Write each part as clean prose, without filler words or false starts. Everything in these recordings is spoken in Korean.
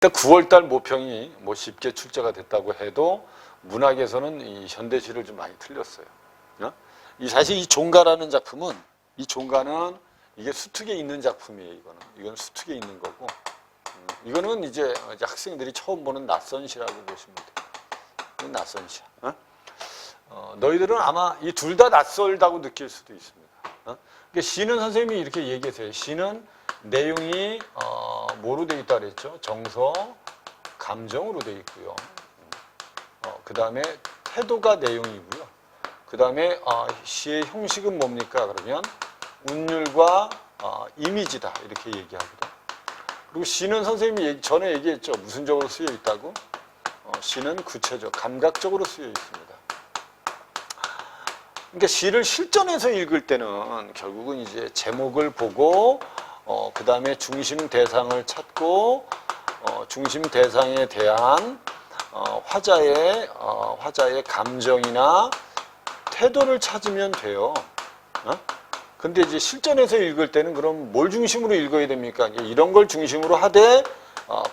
9월달 모평이 뭐 쉽게 출제가 됐다고 해도 문학에서는 이 현대시를 좀 많이 틀렸어요. 사실 이 종가라는 작품은 종가는 이게 수특에 있는 작품이에요. 이건 수특에 있는 거고, 이거는 이제 학생들이 처음 보는 낯선 시라고 보시면 돼요. 낯선 시. 너희들은 아마 이 둘 다 낯설다고 느낄 수도 있습니다. 그러니까 시는 선생님이 이렇게 얘기했어요. 시는 내용이 뭐로 되어 있다 그랬죠? 정서, 감정으로 되어 있고요. 그 다음에 태도가 내용이고요. 그 다음에 시의 형식은 뭡니까? 그러면 운율과 이미지다 이렇게 얘기하거든요. 그리고 시는 선생님이 전에 얘기했죠. 무슨 적으로 쓰여 있다고? 시는 구체적, 감각적으로 쓰여 있습니다. 그러니까 시를 실전에서 읽을 때는 결국은 이제 제목을 보고 그 다음에 중심 대상을 찾고 중심 대상에 대한 화자의 감정이나 태도를 찾으면 돼요. 근데 이제 실전에서 읽을 때는 그럼 뭘 중심으로 읽어야 됩니까? 이런 걸 중심으로 하되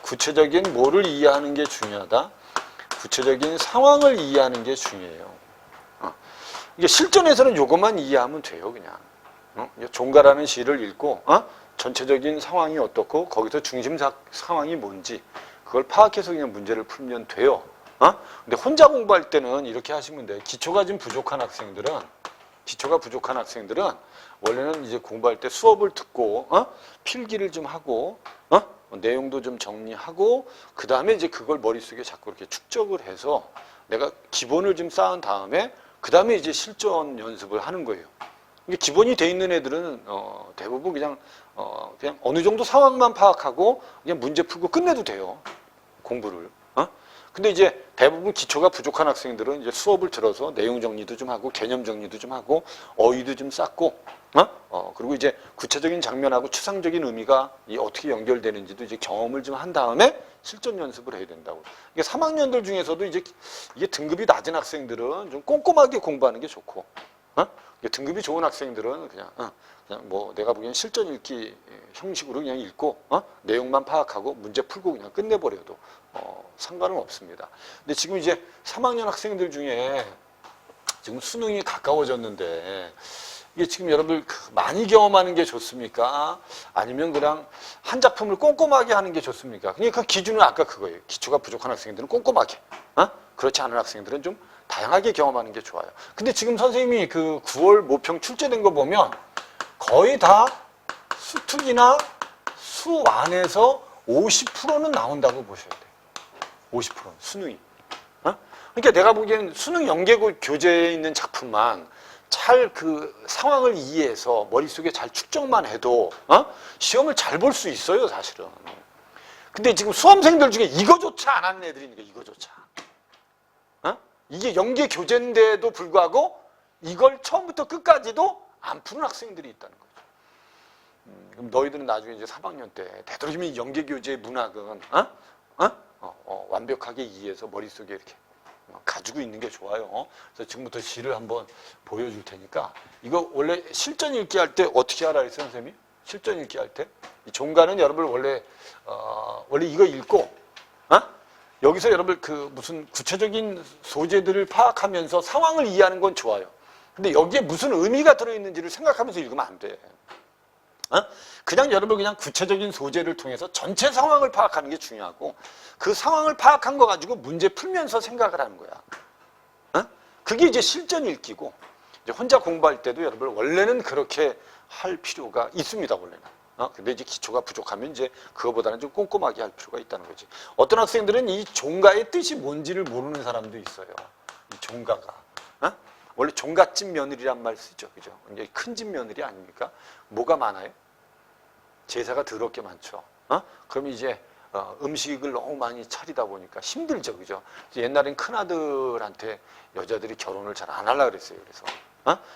구체적인 뭐를 이해하는 게 중요하다. 구체적인 상황을 이해하는 게 중요해요. 이게 실전에서는 이것만 이해하면 돼요, 그냥. 종가라는 시를 읽고 전체적인 상황이 어떻고 거기서 중심 상황이 뭔지 그걸 파악해서 그냥 문제를 풀면 돼요. 근데 혼자 공부할 때는 이렇게 하시면 돼요. 기초가 좀 부족한 학생들은 원래는 이제 공부할 때 수업을 듣고 필기를 좀 하고 내용도 좀 정리하고 그 다음에 이제 그걸 머릿속에 자꾸 이렇게 축적을 해서 내가 기본을 좀 쌓은 다음에 그 다음에 이제 실전 연습을 하는 거예요. 이게 기본이 돼 있는 애들은 대부분 그냥 어느 정도 상황만 파악하고 그냥 문제 풀고 끝내도 돼요. 공부를. 근데 이제 대부분 기초가 부족한 학생들은 이제 수업을 들어서 내용 정리도 좀 하고 개념 정리도 좀 하고 어휘도 좀 쌓고 그리고 이제 구체적인 장면하고 추상적인 의미가 어떻게 연결되는지도 이제 경험을 좀 한 다음에 실전 연습을 해야 된다고. 이게 3학년들 중에서도 이제 이게 등급이 낮은 학생들은 좀 꼼꼼하게 공부하는 게 좋고, 등급이 좋은 학생들은 그냥 뭐 내가 보기엔 실전 읽기 형식으로 그냥 읽고 내용만 파악하고 문제 풀고 그냥 끝내버려도 상관은 없습니다. 근데 지금 이제 3학년 학생들 중에 지금 수능이 가까워졌는데 이게 지금 여러분들 많이 경험하는 게 좋습니까? 아니면 그냥 한 작품을 꼼꼼하게 하는 게 좋습니까? 그러니까 그 기준은 아까 그거예요. 기초가 부족한 학생들은 꼼꼼하게, 그렇지 않은 학생들은 좀 다양하게 경험하는 게 좋아요. 근데 지금 선생님이 그 9월 모평 출제된 거 보면 거의 다 수특이나 수완에서 50%는 나온다고 보셔야 돼요. 50%는 수능이. 그러니까 내가 보기엔 수능 연계교재에 있는 작품만 잘 그 상황을 이해해서 머릿속에 잘 축적만 해도 시험을 잘 볼 수 있어요, 사실은. 근데 지금 수험생들 중에 이거조차 안 하는 애들이 있는 거예요, 이거조차. 이게 연계교재인데도 불구하고 이걸 처음부터 끝까지도 안 푸는 학생들이 있다는 거죠. 그럼 너희들은 나중에 이제 3학년 때 되도록이면 이 연계교재의 문학은 완벽하게 이해해서 머릿속에 이렇게 가지고 있는 게 좋아요. 그래서 지금부터 시를 한번 보여줄 테니까 이거 원래 실전 읽기 할 때 어떻게 하라 그랬어요, 선생님이? 실전 읽기 할 때? 이 종가는 여러분 원래 이거 읽고 여기서 여러분 그 무슨 구체적인 소재들을 파악하면서 상황을 이해하는 건 좋아요. 근데 여기에 무슨 의미가 들어있는지를 생각하면서 읽으면 안 돼. 그냥 여러분 그냥 구체적인 소재를 통해서 전체 상황을 파악하는 게 중요하고 그 상황을 파악한 거 가지고 문제 풀면서 생각을 하는 거야. 그게 이제 실전 읽기고 이제 혼자 공부할 때도 여러분 원래는 그렇게 할 필요가 있습니다, 원래는. 근데 이제 기초가 부족하면 이제 그거보다는 좀 꼼꼼하게 할 필요가 있다는 거지. 어떤 학생들은 이 종가의 뜻이 뭔지를 모르는 사람도 있어요. 이 종가가. 원래 종갓집 며느리란 말 쓰죠, 그죠? 이제 큰 집 며느리 아닙니까? 뭐가 많아요? 제사가 더럽게 많죠. 그럼 이제 음식을 너무 많이 차리다 보니까 힘들죠, 그죠? 옛날엔 큰아들한테 여자들이 결혼을 잘 안 하려고 그랬어요. 그래서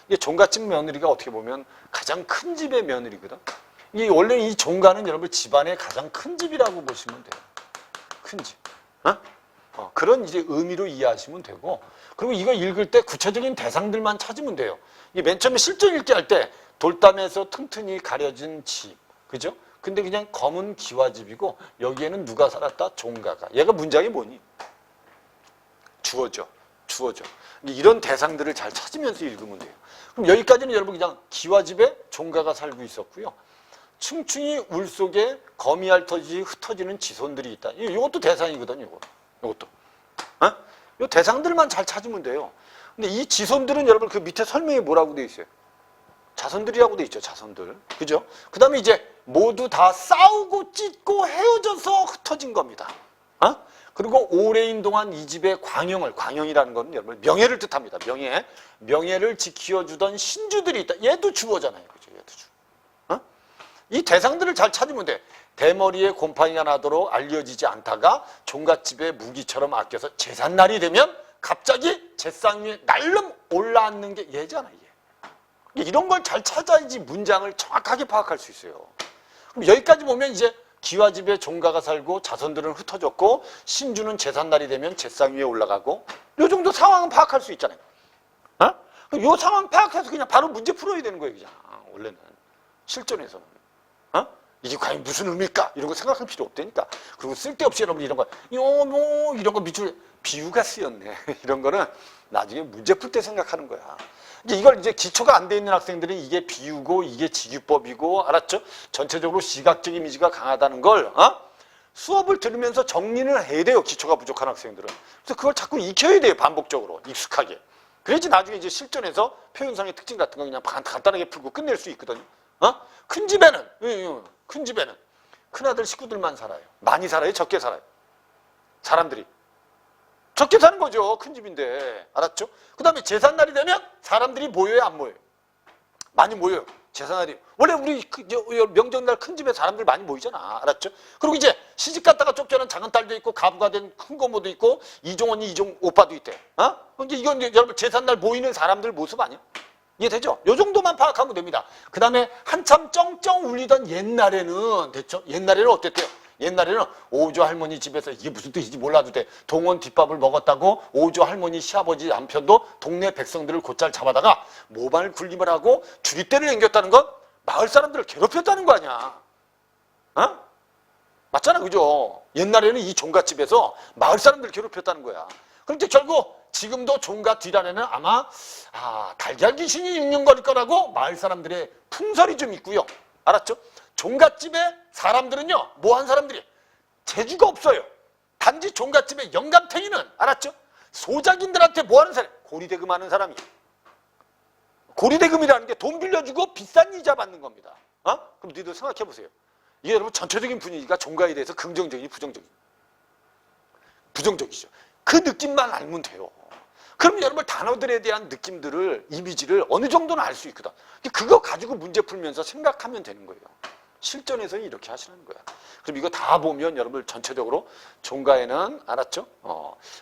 이게 종갓집 며느리가 어떻게 보면 가장 큰 집의 며느리거든. 이게 원래 이 종가는 여러분 집안의 가장 큰 집이라고 보시면 돼요. 큰 집. 그런 이제 의미로 이해하시면 되고, 그리고 이거 읽을 때 구체적인 대상들만 찾으면 돼요. 이게 맨 처음에 실전 읽기 할 때 돌담에서 튼튼히 가려진 집, 그죠? 근데 그냥 검은 기와집이고 여기에는 누가 살았다? 종가가. 얘가 문장이 뭐니? 주어죠. 주어죠. 이런 대상들을 잘 찾으면서 읽으면 돼요. 그럼 여기까지는 여러분 그냥 기와집에 종가가 살고 있었고요. 층층이 울 속에 거미 핥듯이 흩어지는 지손들이 있다. 이것도 대상이거든요. 이것도. 어? 이 대상들만 잘 찾으면 돼요. 근데 이 지손들은 여러분 그 밑에 설명이 뭐라고 돼 있어요? 자손들이라고 돼 있죠. 자손들. 그죠? 그 다음에 이제 모두 다 싸우고 찢고 헤어져서 흩어진 겁니다. 어? 그리고 오래인 동안 이 집의 광영이라는 건 여러분 명예를 뜻합니다. 명예를 지켜주던 신주들이 있다. 얘도 주어잖아요. 그죠? 얘도 주. 어? 이 대상들을 잘 찾으면 돼. 대머리에 곰팡이가 나도록 알려지지 않다가 종갓집에 무기처럼 아껴서 제삿날이 되면 갑자기 제상 위에 날름 올라앉는 게 얘잖아. 얘. 이런 걸 잘 찾아야지 문장을 정확하게 파악할 수 있어요. 그럼 여기까지 보면 이제 기와집에 종가가 살고 자손들은 흩어졌고 신주는 제삿날이 되면 제상 위에 올라가고 이 정도 상황은 파악할 수 있잖아요. 어? 이 상황 파악해서 그냥 바로 문제 풀어야 되는 거예요. 그냥 원래는 실전에서는. 어? 이게 과연 무슨 의미일까? 이런 거 생각할 필요 없다니까. 그리고 쓸데없이 여러분 이런 거 이런 거 비유가 쓰였네. 이런 거는 나중에 문제 풀 때 생각하는 거야. 이걸 이제 기초가 안 돼 있는 학생들은 이게 비유고 이게 직유법이고 알았죠? 전체적으로 시각적 이미지가 강하다는 걸 수업을 들으면서 정리를 해야 돼요. 기초가 부족한 학생들은. 그래서 그걸 자꾸 익혀야 돼요. 반복적으로 익숙하게. 그래야지 나중에 이제 실전에서 표현상의 특징 같은 거 그냥 간단하게 풀고 끝낼 수 있거든요. 큰 집에는 큰 아들 식구들만 살아요. 많이 살아요? 적게 살아요? 사람들이 적게 사는 거죠. 큰 집인데. 알았죠? 그 다음에 제삿날이 되면 사람들이 모여요? 안 모여요? 많이 모여요. 제삿날이. 원래 우리 명절날 큰 집에 사람들 많이 모이잖아. 알았죠? 그리고 이제 시집 갔다가 쫓겨난 작은 딸도 있고 가부가 된 큰 고모도 있고 이종언니 이종 오빠도 있대. 이건 여러분 제삿날 모이는 사람들 모습 아니야? 이해되죠? 요 정도만 파악하면 됩니다. 그 다음에 한참 쩡쩡 울리던 옛날에는 됐죠? 옛날에는 어땠대요? 옛날에는 오조 할머니 집에서 이게 무슨 뜻인지 몰라도 돼. 동원 뒷밥을 먹었다고 오조 할머니 시아버지 남편도 동네 백성들을 곧잘 잡아다가 모발 굴림을 하고 주리떼를 앵겼다는 건 마을 사람들을 괴롭혔다는 거 아니야. 맞잖아. 그죠? 옛날에는 이 종갓집에서 마을 사람들을 괴롭혔다는 거야. 그런데 결국 지금도 종갓 뒷안에는 아마 달걀 귀신이 융융거릴 거라고 마을 사람들의 풍설이 좀 있고요. 알았죠? 종갓집에 사람들은요, 뭐한 사람들이 재주가 없어요. 단지 종갓집에 영감탱이는 알았죠? 소작인들한테 뭐하는 사람? 고리대금하는 사람이에요. 고리대금이라는 게 돈 빌려주고 비싼 이자 받는 겁니다. 그럼 너희들 생각해 보세요. 이게 여러분 전체적인 분위기가 종가에 대해서 긍정적이지 부정적이죠. 그 느낌만 알면 돼요. 그럼 여러분 단어들에 대한 느낌들을 이미지를 어느 정도는 알 수 있거든. 그거 가지고 문제 풀면서 생각하면 되는 거예요. 실전에서는 이렇게 하시는 거야. 그럼 이거 다 보면 여러분 전체적으로 종가에는 알았죠?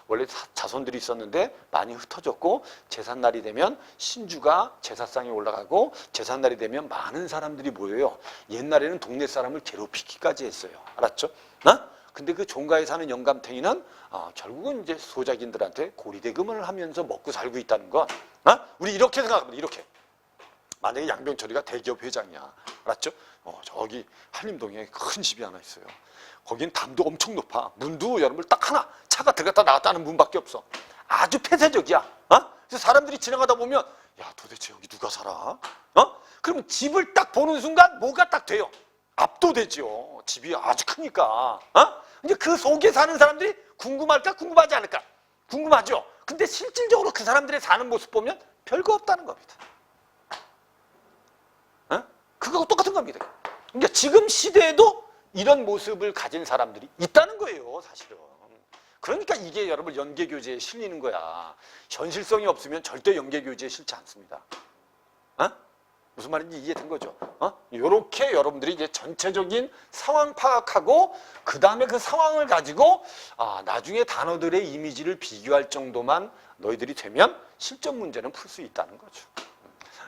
원래 자손들이 있었는데 많이 흩어졌고 제삿날이 되면 신주가 제사상에 올라가고 제삿날이 되면 많은 사람들이 모여요. 옛날에는 동네 사람을 괴롭히기까지 했어요. 알았죠? 근데 그 종가에 사는 영감탱이는 결국은 이제 소작인들한테 고리대금을 하면서 먹고 살고 있다는 건 우리 이렇게 생각합니다. 이렇게. 만약에 양병철이가 대기업 회장이야. 알았죠? 저기 한림동에 큰 집이 하나 있어요. 거긴 담도 엄청 높아. 문도 여러분 딱 하나. 차가 들어갔다 나갔다 하는 문밖에 없어. 아주 폐쇄적이야. 그래서 사람들이 지나가다 보면 야 도대체 여기 누가 살아? 그럼 집을 딱 보는 순간 뭐가 딱 돼요? 압도되죠. 집이 아주 크니까. 근데 그 속에 사는 사람들이 궁금할까? 궁금하지 않을까? 궁금하죠. 근데 실질적으로 그 사람들의 사는 모습 보면 별거 없다는 겁니다. 그거 똑같은 겁니다. 그러니까 지금 시대에도 이런 모습을 가진 사람들이 있다는 거예요, 사실은. 그러니까 이게 여러분 연계교재에 실리는 거야. 현실성이 없으면 절대 연계교재에 실지 않습니다. 무슨 말인지 이해된 거죠? 이렇게 여러분들이 이제 전체적인 상황 파악하고 그 다음에 그 상황을 가지고 나중에 단어들의 이미지를 비교할 정도만 너희들이 되면 실전 문제는 풀 수 있다는 거죠.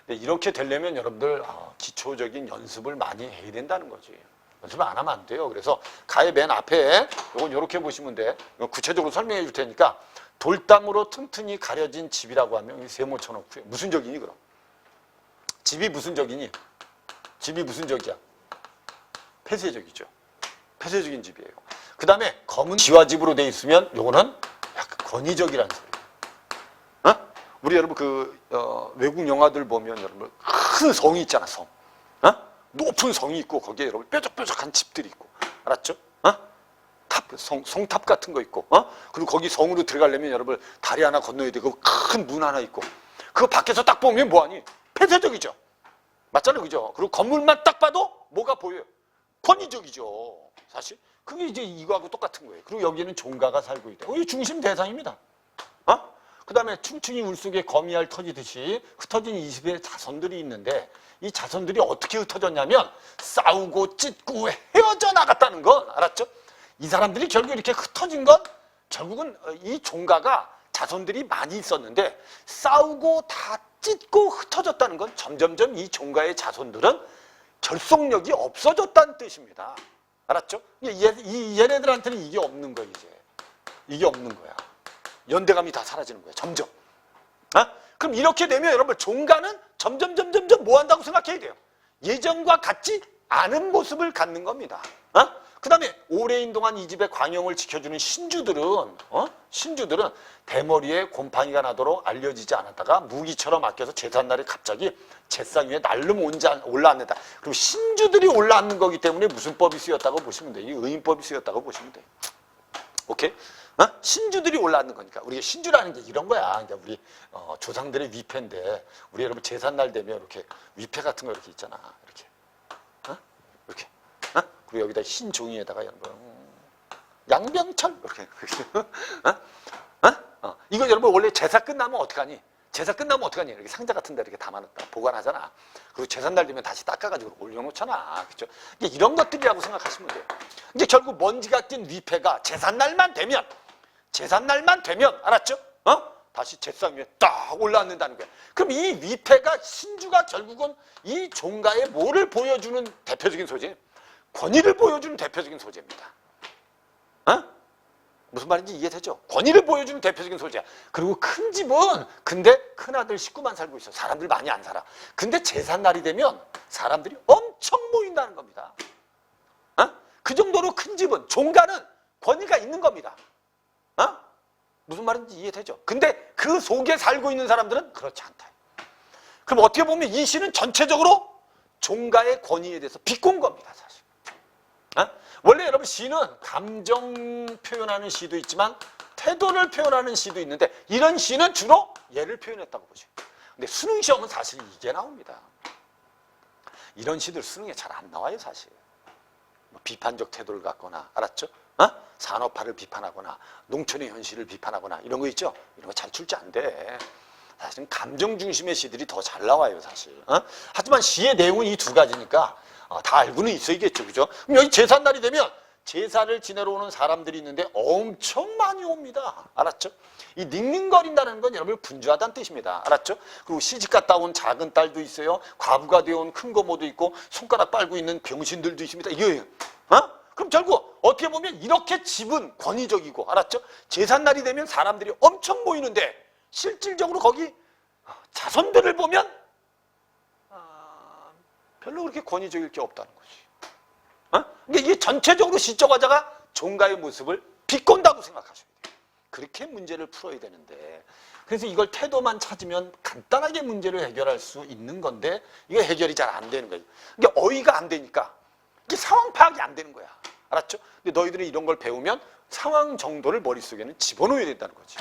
이렇게 되려면 여러분들 기초적인 연습을 많이 해야 된다는 거지. 연습을 안 하면 안 돼요. 그래서 가의 맨 앞에 이건 이렇게 보시면 돼. 구체적으로 설명해 줄 테니까 돌담으로 튼튼히 가려진 집이라고 하면 세모 쳐놓고요. 무슨 적이니 그럼? 집이 무슨 적이니? 집이 무슨 적이야? 폐쇄적이죠. 폐쇄적인 집이에요. 그 다음에 검은 지화집으로 돼 있으면 요거는 약간 권위적이라는 소리예요. 어? 우리 여러분 외국 영화들 보면 여러분 큰 성이 있잖아, 성. 어? 높은 성이 있고 거기에 여러분 뾰족뾰족한 집들이 있고, 알았죠? 어? 성탑 같은 거 있고, 그리고 거기 성으로 들어가려면 여러분 다리 하나 건너야 되고 큰 문 하나 있고, 그거 밖에서 딱 보면 뭐하니? 폐쇄적이죠. 맞잖아요, 그죠? 그리고 건물만 딱 봐도 뭐가 보여요? 권위적이죠, 사실. 그게 이제 이거하고 똑같은 거예요. 그리고 여기는 종가가 살고 있다. 이게 중심 대상입니다. 그 다음에 층층이 울속에 거미알 터지듯이 흩어진 20의 자손들이 있는데, 이 자손들이 어떻게 흩어졌냐면 싸우고 찢고 헤어져 나갔다는 건, 알았죠? 이 사람들이 결국 이렇게 흩어진 건 결국은 이 종가가 자손들이 많이 있었는데 싸우고 다 찢고 흩어졌다는 건 점점점 이 종가의 자손들은 결속력이 없어졌다는 뜻입니다. 알았죠? 얘네들한테는 이게 없는 거야, 이제. 이게 없는 거야. 연대감이 다 사라지는 거야, 점점. 그럼 이렇게 되면 여러분 종가는 점점 뭐 한다고 생각해야 돼요? 예전과 같지 않은 모습을 갖는 겁니다. 그 다음에 오랜 동안 이 집의 광영을 지켜주는 신주들은 대머리에 곰팡이가 나도록 알려지지 않았다가 무기처럼 아껴서 제삿날에 갑자기 제상 위에 날름 올라앉는다. 그리고 신주들이 올라앉는 거기 때문에 무슨 법이 쓰였다고 보시면 돼요. 이 의인법이 쓰였다고 보시면 돼요. 오케이? 신주들이 올라앉는 거니까. 우리가 신주라는 게 이런 거야. 그러니까 우리 조상들의 위패인데, 우리 여러분 제삿날 되면 이렇게 위패 같은 거 이렇게 있잖아. 이렇게. 이렇게. 그리고 여기다 흰 종이에다가 여러분 양병철 이렇게. 이거 여러분 원래 제사 끝나면 어떡하니? 제사 끝나면 어떡하니? 이렇게 상자 같은 데 이렇게 담아놨다 보관하잖아. 그리고 제삿날 되면 다시 닦아가지고 올려놓잖아. 그렇죠? 이런 것들이라고 생각하시면 돼요. 이제 결국 먼지가 낀 위패가 제삿날만 되면 알았죠? 다시 제상 위에 딱 올라앉는다는 거야. 그럼 이 위패가 신주가 결국은 이 종가에 뭐를 보여주는 대표적인 소재? 권위를 보여주는 대표적인 소재입니다. 무슨 말인지 이해되죠? 권위를 보여주는 대표적인 소재야. 그리고 큰 집은 근데 큰아들 식구만 살고 있어. 사람들 많이 안 살아. 근데 제삿날이 되면 사람들이 엄청 모인다는 겁니다. 그 정도로 큰 집은 종가는 권위가 있는 겁니다. 무슨 말인지 이해되죠? 근데 그 속에 살고 있는 사람들은 그렇지 않다. 그럼 어떻게 보면 이 시는 전체적으로 종가의 권위에 대해서 비꼰 겁니다, 사실. 원래 여러분 시는 감정 표현하는 시도 있지만 태도를 표현하는 시도 있는데, 이런 시는 주로 얘를 표현했다고 보죠. 근데 수능 시험은 사실 이게 나옵니다. 이런 시들 수능에 잘 안 나와요, 사실. 뭐 비판적 태도를 갖거나, 알았죠? 산업화를 비판하거나 농촌의 현실을 비판하거나 이런 거 있죠? 이런 거 잘 출제 안 돼. 사실은 감정 중심의 시들이 더 잘 나와요, 사실. 하지만 시의 내용은 이 두 가지니까 다 알고는 있어야겠죠, 그죠? 그럼 여기 제삿날이 되면 제사를 지내러 오는 사람들이 있는데 엄청 많이 옵니다. 알았죠? 이 닝닝거린다는 건 여러분 분주하다는 뜻입니다. 알았죠? 그리고 시집 갔다 온 작은 딸도 있어요. 과부가 되어온 큰 고모도 있고 손가락 빨고 있는 병신들도 있습니다. 이거예요. 그럼 결국 어떻게 보면 이렇게 집은 권위적이고, 알았죠? 제삿날이 되면 사람들이 엄청 모이는데 실질적으로 거기 자손들을 보면 별로 그렇게 권위적일 게 없다는 거지. 그러니까 이게 전체적으로 시적 화자가 종가의 모습을 비꼰다고 생각하셔야 돼요. 그렇게 문제를 풀어야 되는데, 그래서 이걸 태도만 찾으면 간단하게 문제를 해결할 수 있는 건데 이게 해결이 잘 안 되는 거예요. 이게 어휘가 안 되니까 이게 상황 파악이 안 되는 거야. 알았죠? 근데 너희들이 이런 걸 배우면 상황 정도를 머릿속에는 집어넣어야 된다는 거지.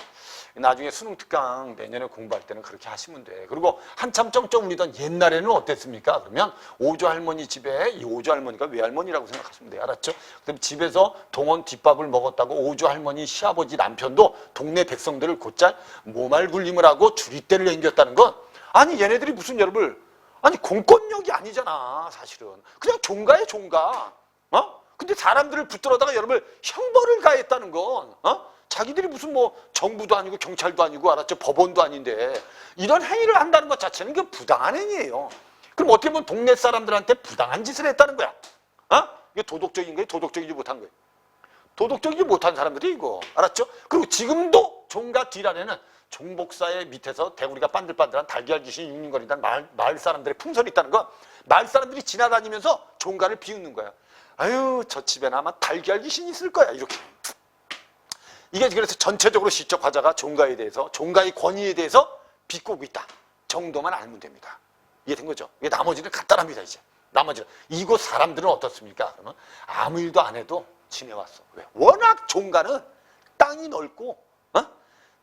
나중에 수능 특강 내년에 공부할 때는 그렇게 하시면 돼. 그리고 한참 쩡쩡 울리던 옛날에는 어땠습니까? 그러면 오조 할머니 집에, 이 오조 할머니가 외할머니라고 생각하시면 돼요. 알았죠? 그럼 집에서 동원 뒷밥을 먹었다고 오조 할머니 시아버지 남편도 동네 백성들을 곧잘 모말 굴림을 하고 주리떼를 앵겼다는 건, 아니 얘네들이 무슨 여러분, 아니 공권력이 아니잖아, 사실은. 그냥 종가야, 종가. 근데 사람들을 붙들어다가 여러분 형벌을 가했다는 건, 자기들이 무슨 뭐 정부도 아니고 경찰도 아니고, 알았죠? 법원도 아닌데 이런 행위를 한다는 것 자체는 그 부당한 행위예요. 그럼 어떻게 보면 동네 사람들한테 부당한 짓을 했다는 거야. 이게 도덕적인 거예요? 도덕적이지 못한 거예요? 도덕적이지 못한 사람들이 이거, 알았죠? 그리고 지금도 종가 뒷안에는 종복사의 밑에서 대구리가 반들반들한 달걀 귀신이 웅웅거린다는 마을 사람들의 풍설이 있다는 건, 마을 사람들이 지나다니면서 종가를 비웃는 거야. 아유, 저 집에는 아마 달걀 귀신이 있을 거야. 이렇게. 이게 그래서 전체적으로 시적 화자가 종가에 대해서, 종가의 권위에 대해서 비꼬고 있다 정도만 알면 됩니다. 이해된 거죠? 이게 나머지는 간단합니다. 이제 나머지는 이곳 사람들은 어떻습니까? 그러면 아무 일도 안 해도 지내왔어. 왜? 워낙 종가는 땅이 넓고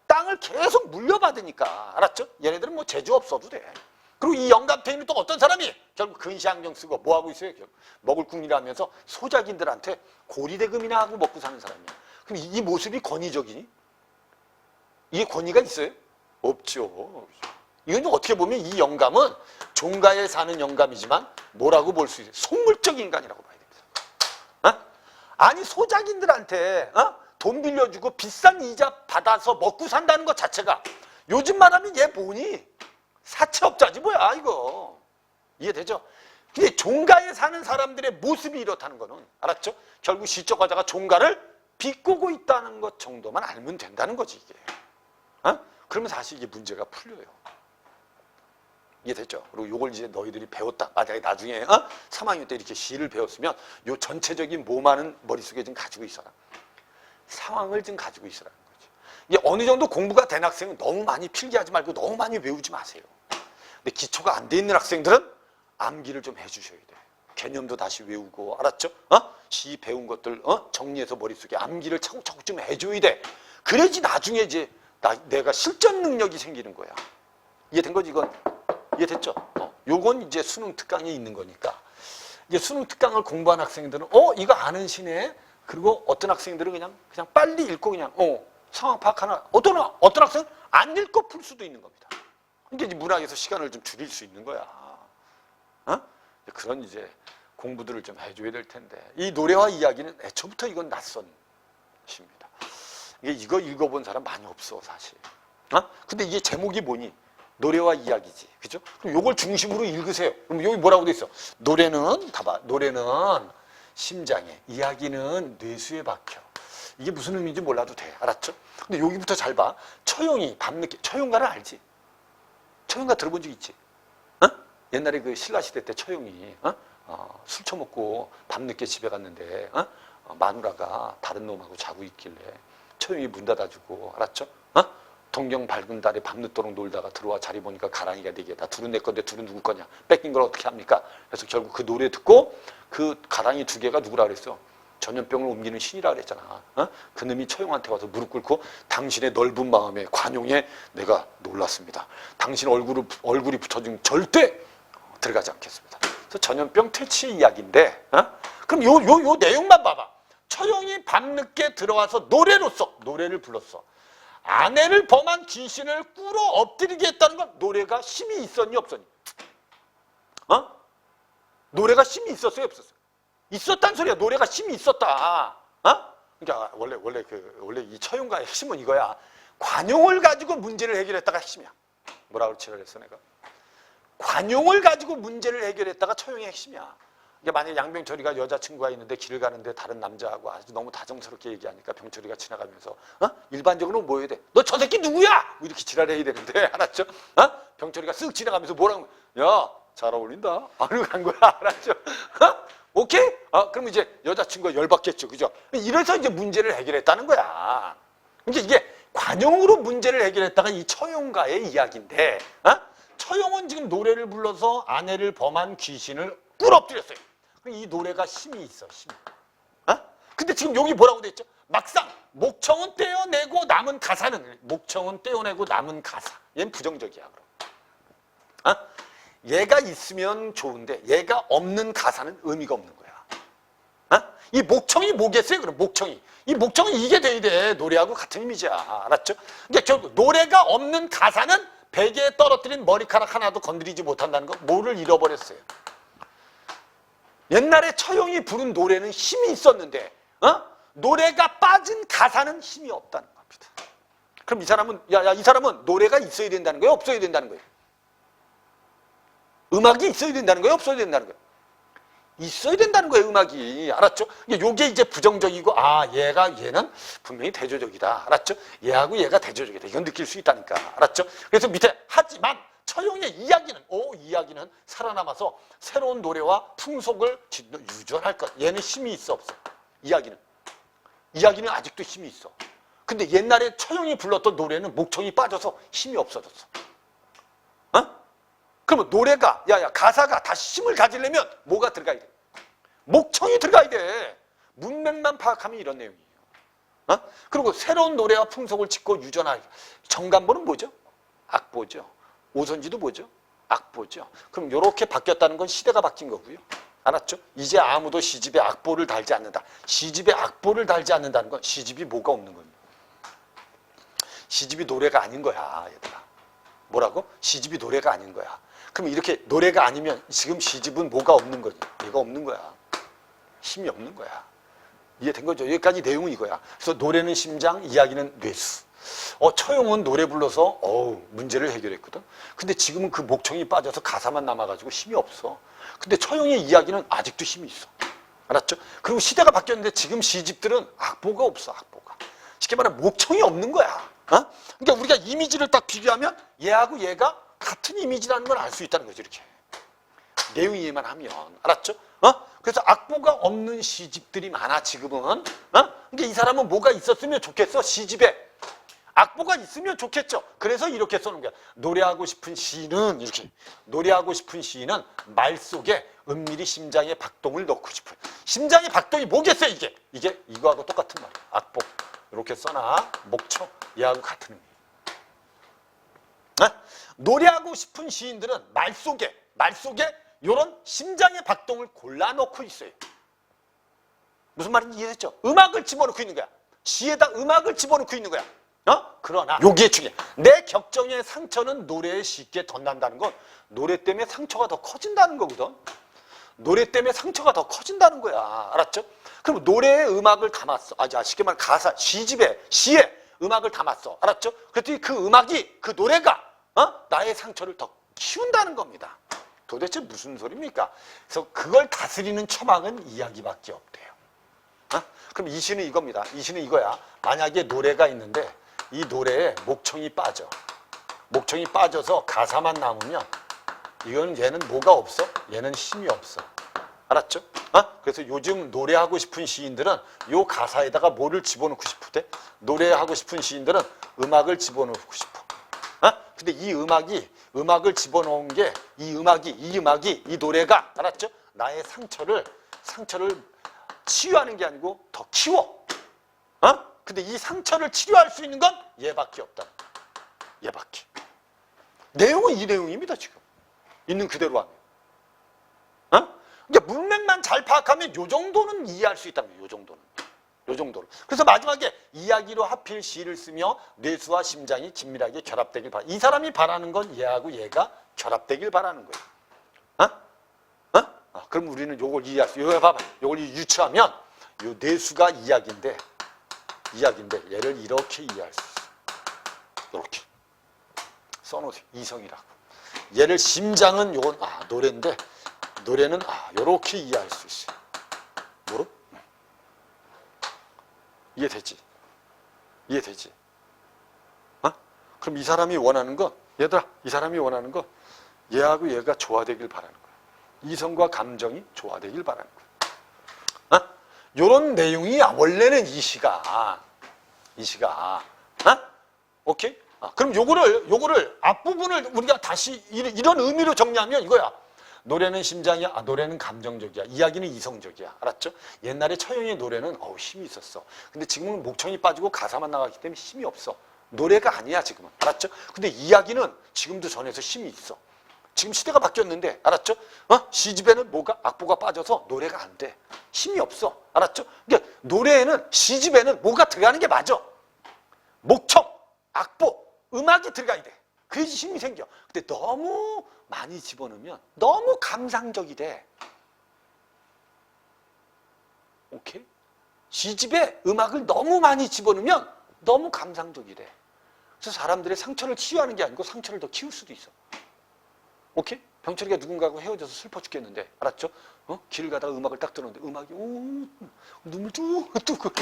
땅을 계속 물려받으니까. 알았죠? 얘네들은 뭐 재주 없어도 돼. 그리고 이 영감탱이는 또 어떤 사람이 결국 근시안경 쓰고 뭐 하고 있어요? 결국 먹을 궁리를 하면서 소작인들한테 고리대금이나 하고 먹고 사는 사람이야. 그럼 이 모습이 권위적이니? 이게 권위가 있어요? 없죠. 이건 어떻게 보면 이 영감은 종가에 사는 영감이지만 뭐라고 볼 수 있어요? 속물적 인간이라고 봐야 됩니다. 아니 소작인들한테 돈 빌려주고 비싼 이자 받아서 먹고 산다는 것 자체가 요즘 말하면 얘 뭐니? 사채업자지 뭐야 이거. 이해되죠? 근데 종가에 사는 사람들의 모습이 이렇다는 거는 알았죠? 결국 시적 화자가 종가를 비꼬고 있다는 것 정도만 알면 된다는 거지 이게. 그러면 사실 이게 문제가 풀려요. 이해됐죠? 그리고 요걸 이제 너희들이 배웠다. 만약에 나중에 3학년 때 이렇게 시를 배웠으면 요 전체적인 뭐만은 머릿속에 좀 가지고 있어라. 상황을 좀 가지고 있으라는 거지. 이게 어느 정도 공부가 된 학생은 너무 많이 필기하지 말고 너무 많이 외우지 마세요. 근데 기초가 안 돼 있는 학생들은 암기를 좀 해주셔야 돼. 개념도 다시 외우고, 알았죠? 시 배운 것들 정리해서 머릿속에 암기를 차곡차곡 좀 해줘야 돼. 그래야지 나중에 이제 내가 실전 능력이 생기는 거야. 이해된 거지 이건? 이해됐죠? 요건 이제 수능 특강에 있는 거니까. 이제 수능 특강을 공부한 학생들은 이거 아는 시네. 그리고 어떤 학생들은 그냥 빨리 읽고 그냥 상황 파악하나. 어떤 학생은 안 읽고 풀 수도 있는 겁니다. 이게 이제 문학에서 시간을 좀 줄일 수 있는 거야. 그런 이제 공부들을 좀 해줘야 될 텐데 이 노래와 이야기는 애초부터 이건 낯선 시입니다. 이거 읽어본 사람 많이 없어 사실. 근데 이게 제목이 뭐니? 노래와 이야기지, 그죠? 그럼 요걸 중심으로 읽으세요. 그럼 여기 뭐라고 돼 있어? 노래는 봐봐. 노래는 심장에, 이야기는 뇌수에 박혀. 이게 무슨 의미인지 몰라도 돼, 알았죠? 근데 여기부터 잘 봐. 처용이 밤늦게, 처용가는 알지? 처용가 들어본 적 있지? 옛날에 그 신라시대 때 처용이 술 처먹고 밤늦게 집에 갔는데 마누라가 다른 놈하고 자고 있길래 처용이 문 닫아주고, 알았죠? 동경 밝은 달에 밤늦도록 놀다가 들어와 자리 보니까 가랑이가 4개다. 둘은 내 건데 둘은 누구 거냐? 뺏긴 걸 어떻게 합니까? 그래서 결국 그 노래 듣고 그 가랑이 2개가 누구라 그랬어? 전염병을 옮기는 신이라 그랬잖아. 그놈이 처용한테 와서 무릎 꿇고 당신의 넓은 마음에 관용에 내가 놀랐습니다. 당신 얼굴이 붙어준 절대 들어가지 않겠습니다. 그래서 전염병 퇴치의 이야기인데, 그럼 요 내용만 봐봐. 처용이 밤늦게 들어와서 노래를 불렀어. 아내를 범한 귀신을 꿇어 엎드리게 했다는 건 노래가 힘이 있었니 없었니? 노래가 힘이 있었어요 없었어요? 있었단 소리야. 노래가 힘이 있었다. 그러니까 원래 이 처용가의 핵심은 이거야. 관용을 가지고 문제를 해결했다가 핵심이야. 뭐라고 그랬어 내가? 관용을 가지고 문제를 해결했다가 처용의 핵심이야. 그러니까 만약에 양병철이가 여자친구가 있는데 길을 가는데 다른 남자하고 아주 너무 다정스럽게 얘기하니까 병철이가 지나가면서 일반적으로 뭐 해야 돼? 너 저 새끼 누구야? 이렇게 지랄해야 되는데, 알았죠? 병철이가 쓱 지나가면서 뭐라고? 야, 잘 어울린다. 이러고 간 거야, 알았죠? 오케이? 그럼 이제 여자친구가 열받겠죠, 그죠? 이래서 이제 문제를 해결했다는 거야. 이제 이게 관용으로 문제를 해결했다가 이 처용가의 이야기인데, 처용은 지금 노래를 불러서 아내를 범한 귀신을 꿇어엎드렸어요. 이 노래가 힘이 있어, 힘. 근데 지금 여기 뭐라고 돼 있죠? 막상 목청은 떼어내고 남은 가사는, 목청은 떼어내고 남은 가사. 얘는 부정적이야, 그럼. 얘가 있으면 좋은데 얘가 없는 가사는 의미가 없는 거야. 이 목청이 뭐겠어요? 그럼 목청이. 이 목청은 이게 돼야 돼. 노래하고 같은 이미지야. 알았죠? 근데 결국 노래가 없는 가사는 베개에 떨어뜨린 머리카락 하나도 건드리지 못한다는 거. 뭐를 잃어버렸어요? 옛날에 처용이 부른 노래는 힘이 있었는데 노래가 빠진 가사는 힘이 없다는 겁니다. 그럼 이 사람은 이 사람은 노래가 있어야 된다는 거예요? 없어야 된다는 거예요? 음악이 있어야 된다는 거예요? 없어야 된다는 거예요? 있어야 된다는 거예요, 음악이. 알았죠? 요게 이제 부정적이고, 얘는 분명히 대조적이다. 알았죠? 얘하고 얘가 대조적이다. 이건 느낄 수 있다니까. 알았죠? 그래서 밑에, 하지만 처형의 이야기는 살아남아서 새로운 노래와 풍속을 유전할 것. 얘는 힘이 있어 없어? 이야기는 아직도 힘이 있어. 근데 옛날에 처형이 불렀던 노래는 목청이 빠져서 힘이 없어졌어. 그러면 노래가 가사가 다시 힘을 가지려면 뭐가 들어가야 돼? 목청이 들어가야 돼. 문맥만 파악하면 이런 내용이에요. 그리고 새로운 노래와 풍속을 짓고 유전할. 정간보는 뭐죠? 악보죠. 오선지도 뭐죠? 악보죠. 그럼 이렇게 바뀌었다는 건 시대가 바뀐 거고요. 알았죠? 이제 아무도 시집에 악보를 달지 않는다. 시집에 악보를 달지 않는다는 건 시집이 뭐가 없는 겁니다. 시집이 노래가 아닌 거야, 얘들아. 뭐라고? 시집이 노래가 아닌 거야. 그럼 이렇게 노래가 아니면 지금 시집은 뭐가 없는 거지? 얘가 없는 거야. 힘이 없는 거야. 이해된 거죠? 여기까지 내용은 이거야. 그래서 노래는 심장, 이야기는 뇌수. 처용은 노래 불러서 문제를 해결했거든. 근데 지금은 그 목청이 빠져서 가사만 남아가지고 힘이 없어. 근데 처용의 이야기는 아직도 힘이 있어. 알았죠? 그리고 시대가 바뀌었는데 지금 시집들은 악보가 없어. 악보가. 쉽게 말하면 목청이 없는 거야. 그러니까 우리가 이미지를 딱 비교하면 얘하고 얘가 같은 이미지라는 걸 알 수 있다는 거죠. 이렇게 내용 이해만 하면. 알았죠? 그래서 악보가 없는 시집들이 많아 지금은. 그러니까 이 사람은 뭐가 있었으면 좋겠어? 시집에 악보가 있으면 좋겠죠. 그래서 이렇게 써놓은 거야. 노래하고 싶은 시인은 이렇게. 노래하고 싶은 시인은 말 속에 은밀히 심장의 박동을 넣고 싶어요. 심장의 박동이 뭐겠어요, 이게? 이게 이거하고 똑같은 말이야. 악보. 이렇게 써놔. 목청. 얘하고 같은 의미. 노래하고 싶은 시인들은 말 속에 이런 심장의 박동을 골라놓고 있어요. 무슨 말인지 이해했죠? 음악을 집어넣고 있는 거야. 시에다 음악을 집어넣고 있는 거야. 그러나 여기에 중요해. 내 격정의 상처는 노래에 쉽게 덧난다는 건 노래 때문에 상처가 더 커진다는 거거든. 노래 때문에 상처가 더 커진다는 거야. 알았죠? 그럼 노래에 음악을 담았어. 쉽게 말하면 가사, 시에 음악을 담았어. 알았죠? 그랬더니 그 음악이, 그 노래가 나의 상처를 더 키운다는 겁니다. 도대체 무슨 소리입니까? 그래서 그걸 다스리는 처방은 이야기밖에 없대요. 그럼 이 시는 이겁니다. 이 시는 이거야. 만약에 노래가 있는데 이 노래에 목청이 빠져. 목청이 빠져서 가사만 남으면 이건 얘는 뭐가 없어? 얘는 힘이 없어. 알았죠? 그래서 요즘 노래하고 싶은 시인들은 요 가사에다가 뭐를 집어넣고 싶대? 노래하고 싶은 시인들은 음악을 집어넣고 싶어. 근데 이 음악을 집어넣은 게 이 노래가, 알았죠? 나의 상처를 치유하는 게 아니고 더 키워. 근데 이 상처를 치료할 수 있는 건 얘밖에 없다. 얘밖에. 내용은 이 내용입니다, 지금. 있는 그대로 하면. 그러니까 문맥만 잘 파악하면 요 정도는 이해할 수 있다는 거예요. 요 정도는. 그래서 마지막에 이야기로 하필 시를 쓰며 뇌수와 심장이 긴밀하게 결합되길 바라. 이 사람이 바라는 건 얘하고 얘가 결합되길 바라는 거예요. 그럼 우리는 요걸 이해할 수, 요거 봐봐. 요걸 유추하면 요 뇌수가 이야기인데 얘를 이렇게 이해할 수 있어. 이렇게 써놓으세요. 이성이라고. 얘를 심장은 요건 노래인데 노래는 요렇게 이해할 수 있어요. 뭐로? 이해되지? 그럼 이 사람이 원하는 건, 얘들아, 이 사람이 원하는 건 얘하고 얘가 조화되길 바라는 거야. 이성과 감정이 조화되길 바라는 거야. 요런 내용이 원래는 이 시가. 오케이? 그럼 요거를 앞부분을 우리가 다시 이런 의미로 정리하면 이거야. 노래는 심장이야. 노래는 감정적이야. 이야기는 이성적이야. 알았죠? 옛날에 처형의 노래는 힘이 있었어. 근데 지금은 목청이 빠지고 가사만 나가기 때문에 힘이 없어. 노래가 아니야, 지금은. 알았죠? 근데 이야기는 지금도 전해서 힘이 있어. 지금 시대가 바뀌었는데, 알았죠? 시집에는 뭐가? 악보가 빠져서 노래가 안 돼. 힘이 없어. 알았죠? 그러니까 노래에는, 시집에는 뭐가 들어가는 게 맞아. 목청, 악보, 음악이 들어가야 돼. 그래야지 힘이 생겨. 근데 너무 많이 집어넣으면 너무 감상적이 돼. 오케이? 시집에 음악을 너무 많이 집어넣으면 너무 감상적이 돼. 그래서 사람들의 상처를 치유하는 게 아니고 상처를 더 키울 수도 있어. 오케이? 병철이가 누군가하고 헤어져서 슬퍼 죽겠는데, 알았죠? 길을 가다가 음악을 딱 들었는데 음악이 눈물 뚝뚝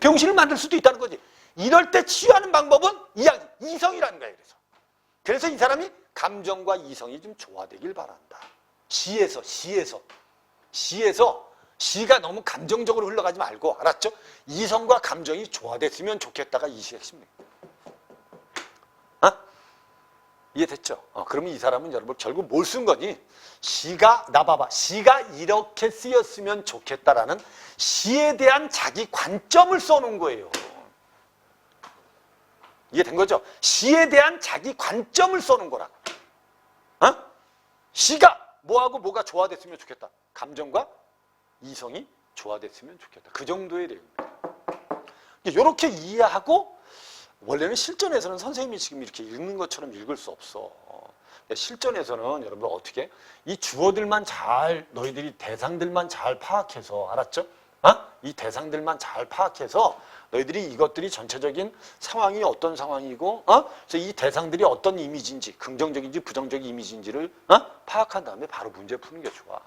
병신을 만들 수도 있다는 거지. 이럴 때 치유하는 방법은 이성이라는 거야. 그래서 그래서 이 사람이 감정과 이성이 좀 조화되길 바란다. 시에서 시가 너무 감정적으로 흘러가지 말고, 알았죠? 이성과 감정이 조화됐으면 좋겠다가 이 시의 핵심입니다. 이해됐죠? 그러면 이 사람은 여러분 결국 뭘 쓴 거니? 시가 이렇게 쓰였으면 좋겠다라는 시에 대한 자기 관점을 써놓은 거예요. 이해된 거죠? 시에 대한 자기 관점을 써놓은 거라고. 시가 뭐하고 뭐가 조화됐으면 좋겠다. 감정과 이성이 조화됐으면 좋겠다. 그 정도의 내용입니다. 이렇게 이해하고, 원래는 실전에서는 선생님이 지금 이렇게 읽는 것처럼 읽을 수 없어. 실전에서는 여러분 어떻게? 이 주어들만 잘, 너희들이 대상들만 잘 파악해서, 알았죠? 이 대상들만 잘 파악해서 너희들이 이것들이 전체적인 상황이 어떤 상황이고, 그래서 이 대상들이 어떤 이미지인지, 긍정적인지 부정적인 이미지인지를 파악한 다음에 바로 문제 푸는 게 좋아.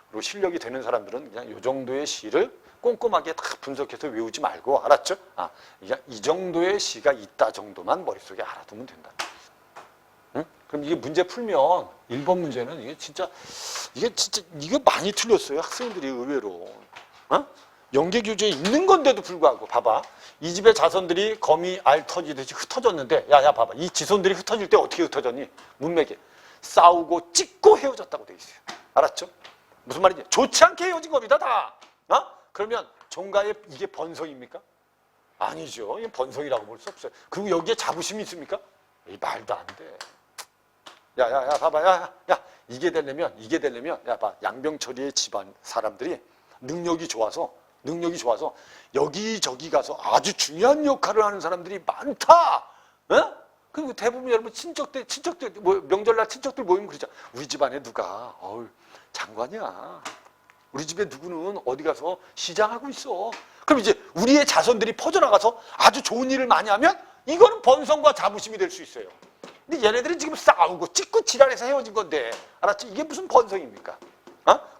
그리고 실력이 되는 사람들은 그냥 이 정도의 시를 꼼꼼하게 다 분석해서 외우지 말고, 알았죠? 이 정도의 시가 있다 정도만 머릿속에 알아두면 된다. 응? 그럼 이게 문제 풀면 1번 문제는 이게 진짜 많이 틀렸어요. 학생들이 의외로. 연계 교재에 있는 건데도 불구하고 봐봐. 이 집의 자손들이 거미 알 터지듯이 흩어졌는데, 야 봐봐. 이 지손들이 흩어질 때 어떻게 흩어졌니? 문맥에 싸우고 찢고 헤어졌다고 돼 있어요. 알았죠? 무슨 말이지? 좋지 않게 헤어진 겁니다, 다. 그러면 종가의 이게 번성입니까? 아니죠. 이게 번성이라고 볼 수 없어요. 그리고 여기에 자부심이 있습니까? 이 말도 안 돼. 야, 봐봐. 야, 이게 되려면, 야, 봐. 양병철이의 집안 사람들이 능력이 좋아서 여기저기 가서 아주 중요한 역할을 하는 사람들이 많다. 그리고 대부분 여러분 친척들, 명절날 친척들 모이면 그러죠. 우리 집안에 누가, 장관이야. 우리 집에 누구는 어디 가서 시장하고 있어. 그럼 이제 우리의 자손들이 퍼져나가서 아주 좋은 일을 많이 하면 이거는 번성과 자부심이 될 수 있어요. 근데 얘네들은 지금 싸우고 찢고 지랄해서 헤어진 건데, 알았지? 이게 무슨 번성입니까?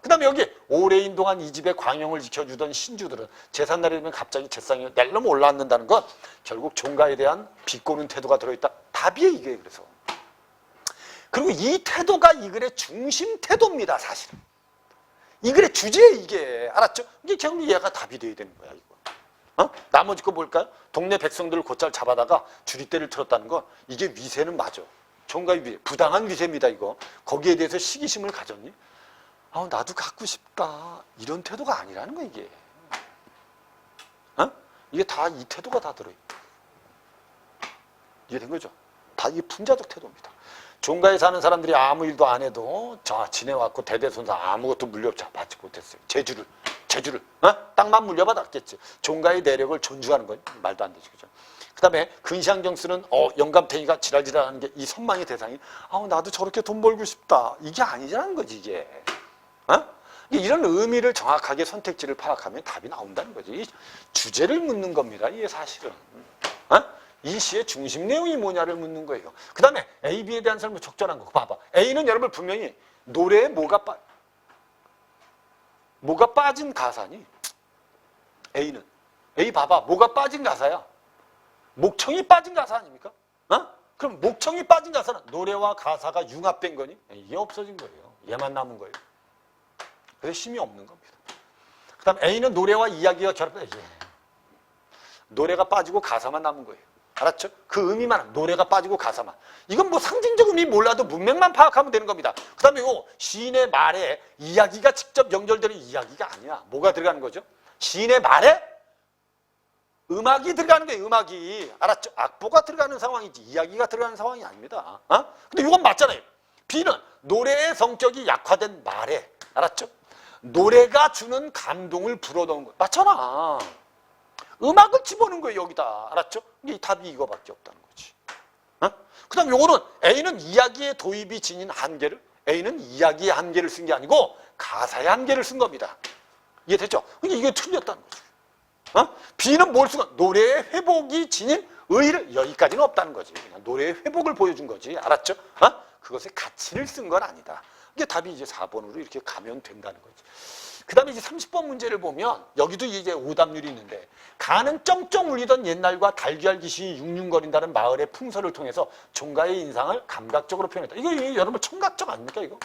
그 다음에 여기 오래인 동안 이 집의 광영을 지켜주던 신주들은 제삿날이 되면 갑자기 제상이 낼름 올라앉는다는 건 결국 종가에 대한 비꼬는 태도가 들어있다. 답이에요, 이게. 그래서. 그리고 이 태도가 이 글의 중심 태도입니다, 사실은. 이 글의 주제에 이게, 알았죠? 이게 결국 얘가 답이 돼야 되는 거야, 이거. 나머지 거 뭘까요? 동네 백성들을 곧잘 잡아다가 주리떼를 틀었다는 건 이게 위세는 맞아. 종가의 위세, 부당한 위세입니다, 이거. 거기에 대해서 시기심을 가졌니? 나도 갖고 싶다. 이런 태도가 아니라는 거야, 이게. 이게 다 이 태도가 다 들어있다. 이해된 거죠? 다 이게 분자적 태도입니다. 종가에 사는 사람들이 아무 일도 안 해도 지내왔고 대대손손 아무것도 물려받지 못했어요. 제주를 땅만 물려받았겠지. 종가의 내력을 존중하는 건 말도 안 되지, 그죠? 그 다음에 근시안경쓰는 영감탱이가 지랄지랄하는 게 이 선망의 대상이 나도 저렇게 돈 벌고 싶다. 이게 아니라는 거지, 이게. 이런 의미를 정확하게 선택지를 파악하면 답이 나온다는 거지. 주제를 묻는 겁니다, 이게 사실은. 이 시의 중심 내용이 뭐냐를 묻는 거예요. 그 다음에 A, B에 대한 설명 적절한 거 봐봐. A는 여러분 분명히 노래에 뭐가 빠진 가사니? A 봐봐. 뭐가 빠진 가사야? 목청이 빠진 가사 아닙니까? 그럼 목청이 빠진 가사는 노래와 가사가 융합된 거니? 이게 없어진 거예요. 얘만 남은 거예요. 그래서 힘이 없는 겁니다. 그 다음 A는 노래와 이야기가 결합돼. 노래가 빠지고 가사만 남은 거예요. 알았죠? 그 의미만, 노래가 빠지고 가사만. 이건 뭐 상징적 의미 몰라도 문맥만 파악하면 되는 겁니다. 그 다음에 시인의 말에 이야기가 직접 연결되는 이야기가 아니야. 뭐가 들어가는 거죠? 시인의 말에 음악이 들어가는 거예요, 음악이. 알았죠? 악보가 들어가는 상황이지, 이야기가 들어가는 상황이 아닙니다. 근데 이건 맞잖아요. B는 노래의 성격이 약화된 말에, 알았죠? 노래가 주는 감동을 불어넣은 거. 맞잖아. 음악을 집어넣은 거예요, 여기다. 알았죠? 이 답이 이거밖에 없다는 거지. 그 다음 요거는 A는 이야기의 도입이 지닌 한계를, A는 이야기의 한계를 쓴 게 아니고 가사의 한계를 쓴 겁니다. 이해됐죠? 그러니까 이게 틀렸다는 거지. B는 뭘 쓴 거야? 노래의 회복이 지닌 의의를, 여기까지는 없다는 거지. 그냥 노래의 회복을 보여준 거지. 알았죠? 그것의 가치를 쓴 건 아니다. 이게 답이 이제 4번으로 이렇게 가면 된다는 거지. 그 다음에 이제 30번 문제를 보면 여기도 이제 오답률이 있는데 가는 쩡쩡 울리던 옛날과 달걀 귀신이 융융거린다는 마을의 풍설을 통해서 종가의 인상을 감각적으로 표현했다. 이거 여러분 청각적 아닙니까 이거?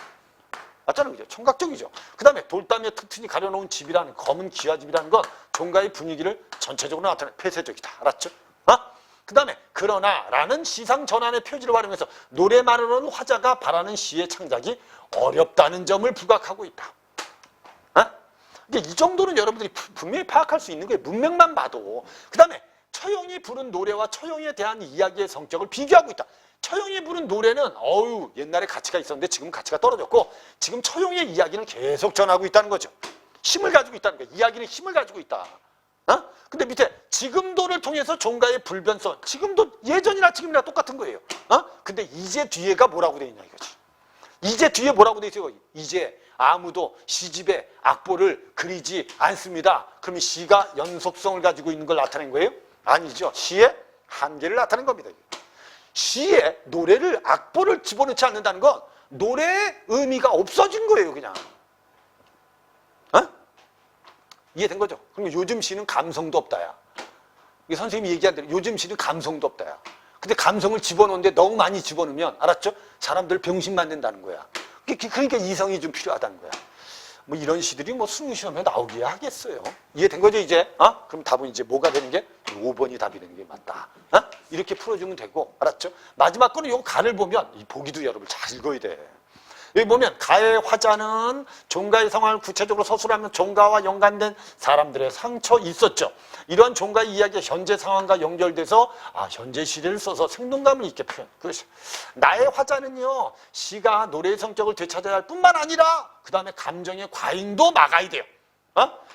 맞잖아요. 그죠? 청각적이죠. 그 다음에 돌담에 튼튼히 가려놓은 집이라는 검은 기와집이라는 건 종가의 분위기를 전체적으로 나타내는 폐쇄적이다. 알았죠? 그 다음에 그러나 라는 시상 전환의 표지를 활용해서 노래만으로는 화자가 바라는 시의 창작이 어렵다는 점을 부각하고 있다. 이 정도는 여러분들이 분명히 파악할 수 있는 거예요. 문맥만 봐도. 그 다음에 처용이 부른 노래와 처용에 대한 이야기의 성격을 비교하고 있다. 처용이 부른 노래는 옛날에 가치가 있었는데 지금 가치가 떨어졌고 지금 처용의 이야기는 계속 전하고 있다는 거죠. 힘을 가지고 있다는 거예요. 이야기는 힘을 가지고 있다. 근데 밑에 지금도를 통해서 종가의 불변성. 지금도 예전이나 지금이나 똑같은 거예요. 근데 이제 뒤에가 뭐라고 돼 있냐 이거지. 이제 뒤에 뭐라고 돼 있어요? 이제 아무도 시집에 악보를 그리지 않습니다. 그러면 시가 연속성을 가지고 있는 걸 나타낸 거예요? 아니죠. 시의 한계를 나타낸 겁니다. 시에 노래를 악보를 집어넣지 않는다는 건 노래의 의미가 없어진 거예요. 그냥. 이해된 거죠? 그러면 요즘 시는 감성도 없다야. 이게 선생님이 얘기한 대로 요즘 시는 감성도 없다야. 근데 감성을 집어넣는데 너무 많이 집어넣으면 알았죠? 사람들 병신 만든다는 거야. 그러니까 이성이 좀 필요하다는 거야. 뭐 이런 시들이 뭐 수능 시험에 나오기야 하겠어요. 이해된 거죠 이제? 그럼 답은 이제 뭐가 되는 게 5번이 답이 되는 게 맞다. 이렇게 풀어주면 되고 알았죠? 마지막 거는 요 가를 보면 이 보기도 여러분 잘 읽어야 돼. 여기 보면 가의 화자는 종가의 상황을 구체적으로 서술하면 종가와 연관된 사람들의 상처 있었죠. 이러한 종가의 이야기가 현재 상황과 연결돼서 현재 시를 써서 생동감을 있게 표현. 그렇죠. 나의 화자는요. 시가 노래의 성격을 되찾아야 할 뿐만 아니라 그 다음에 감정의 과잉도 막아야 돼요.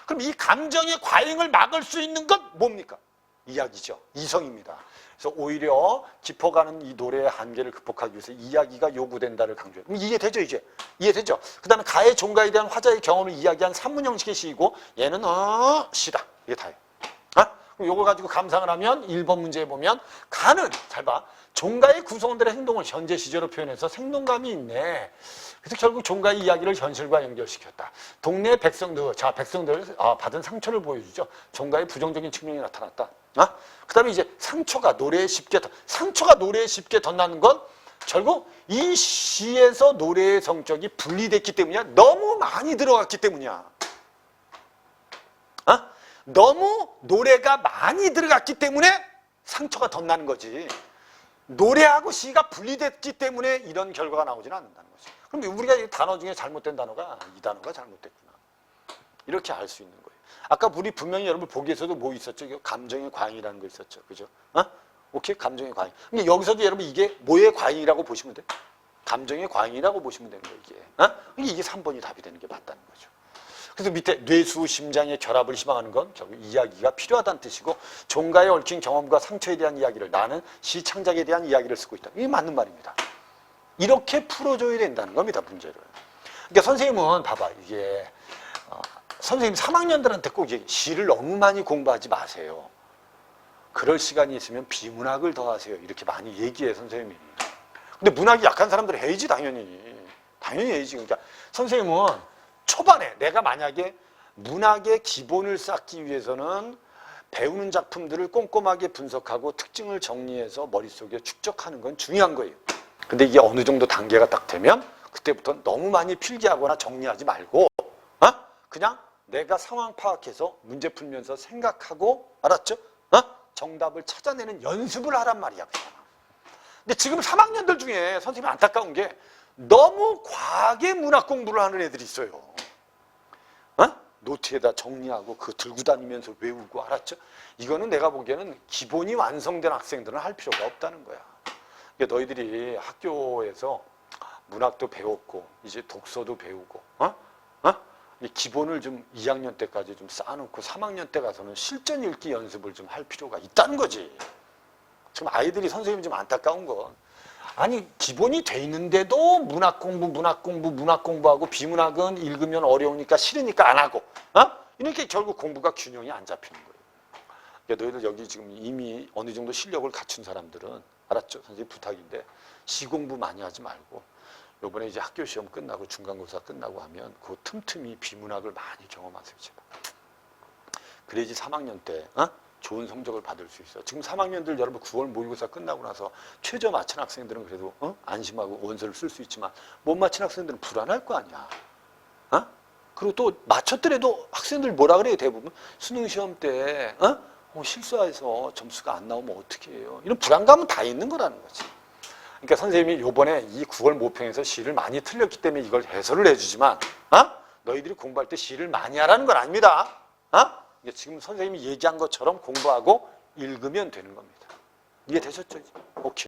그럼 이 감정의 과잉을 막을 수 있는 건 뭡니까? 이야기죠. 이성입니다. 그래서 오히려 깊어가는 이 노래의 한계를 극복하기 위해서 이야기가 요구된다를 강조해요. 이해되죠 이제? 이해되죠? 그 다음에 가의 종가에 대한 화자의 경험을 이야기한 산문 형식의 시이고 얘는 시다. 이게 다예요. 그럼 이걸 가지고 감상을 하면 1번 문제에 보면 가는 잘 봐. 종가의 구성원들의 행동을 현재 시제로 표현해서 생동감이 있네. 그래서 결국 종가의 이야기를 현실과 연결시켰다. 동네 백성들, 백성들 받은 상처를 보여주죠. 종가의 부정적인 측면이 나타났다. 그 다음에 이제 상처가 노래에 쉽게 덧나는 건 결국 이 시에서 노래의 성격이 분리됐기 때문이야. 너무 많이 들어갔기 때문이야. 너무 노래가 많이 들어갔기 때문에 상처가 덧나는 거지. 노래하고 시가 분리됐기 때문에 이런 결과가 나오지는 않는다는 거지. 그럼 우리가 이 단어 중에 잘못된 단어가 이 단어가 잘못됐구나. 이렇게 알 수 있는 거예요. 아까 우리 분명히 여러분 보기에서도 뭐 있었죠? 감정의 과잉이라는 거 있었죠. 그죠? 오케이? 감정의 과잉. 근데 여기서도 여러분 이게 뭐의 과잉이라고 보시면 돼? 감정의 과잉이라고 보시면 되는 거예요. 이게 3번이 답이 되는 게 맞다는 거죠. 그래서 밑에 뇌수, 심장의 결합을 희망하는 건 결국 이야기가 필요하다는 뜻이고 종가에 얽힌 경험과 상처에 대한 이야기를 나는 시 창작에 대한 이야기를 쓰고 있다. 이게 맞는 말입니다. 이렇게 풀어줘야 된다는 겁니다. 문제를. 그러니까 선생님은 봐봐. 이게 선생님 3학년들한테 꼭 시를 너무 많이 공부하지 마세요. 그럴 시간이 있으면 비문학을 더 하세요. 이렇게 많이 얘기해 선생님이. 근데 문학이 약한 사람들은 해야지 당연히. 당연히 해야지. 그러니까 선생님은 초반에 내가 만약에 문학의 기본을 쌓기 위해서는 배우는 작품들을 꼼꼼하게 분석하고 특징을 정리해서 머릿속에 축적하는 건 중요한 거예요. 근데 이게 어느 정도 단계가 딱 되면 그때부터 너무 많이 필기하거나 정리하지 말고 그냥 내가 상황 파악해서 문제 풀면서 생각하고 알았죠? 정답을 찾아내는 연습을 하란 말이야. 근데 지금 3학년들 중에 선생님이 안타까운 게 너무 과하게 문학 공부를 하는 애들이 있어요. 노트에다 정리하고 그거 들고 다니면서 외우고 알았죠? 이거는 내가 보기에는 기본이 완성된 학생들은 할 필요가 없다는 거야. 그러니까 너희들이 학교에서 문학도 배웠고 이제 독서도 배우고 이 기본을 좀 2학년 때까지 좀 쌓아놓고 3학년 때 가서는 실전 읽기 연습을 좀 할 필요가 있다는 거지. 지금 아이들이 선생님이 좀 안타까운 건 아니 기본이 돼 있는데도 문학 공부하고 비문학은 읽으면 어려우니까 싫으니까 안 하고 이렇게 결국 공부가 균형이 안 잡히는 거예요. 그러니까 너희들 여기 지금 이미 어느 정도 실력을 갖춘 사람들은 알았죠? 선생님 부탁인데 시 공부 많이 하지 말고 요번에 이제 학교 시험 끝나고 중간고사 끝나고 하면 그 틈틈이 비문학을 많이 경험하세요. 제발. 그래야지 3학년 때 좋은 성적을 받을 수 있어. 지금 3학년들 여러분 9월 모의고사 끝나고 나서 최저 맞춘 학생들은 그래도 안심하고 원서를 쓸 수 있지만 못 맞춘 학생들은 불안할 거 아니야. 그리고 또 맞췄더라도 학생들 뭐라 그래요? 대부분 수능 시험 때 실수해서 점수가 안 나오면 어떻게 해요? 이런 불안감은 다 있는 거라는 거지. 그러니까 선생님이 요번에 이 9월 모평에서 시를 많이 틀렸기 때문에 이걸 해설을 해주지만 너희들이 공부할 때 시를 많이 하라는 건 아닙니다. 지금 선생님이 얘기한 것처럼 공부하고 읽으면 되는 겁니다. 이해되셨죠? 오케이.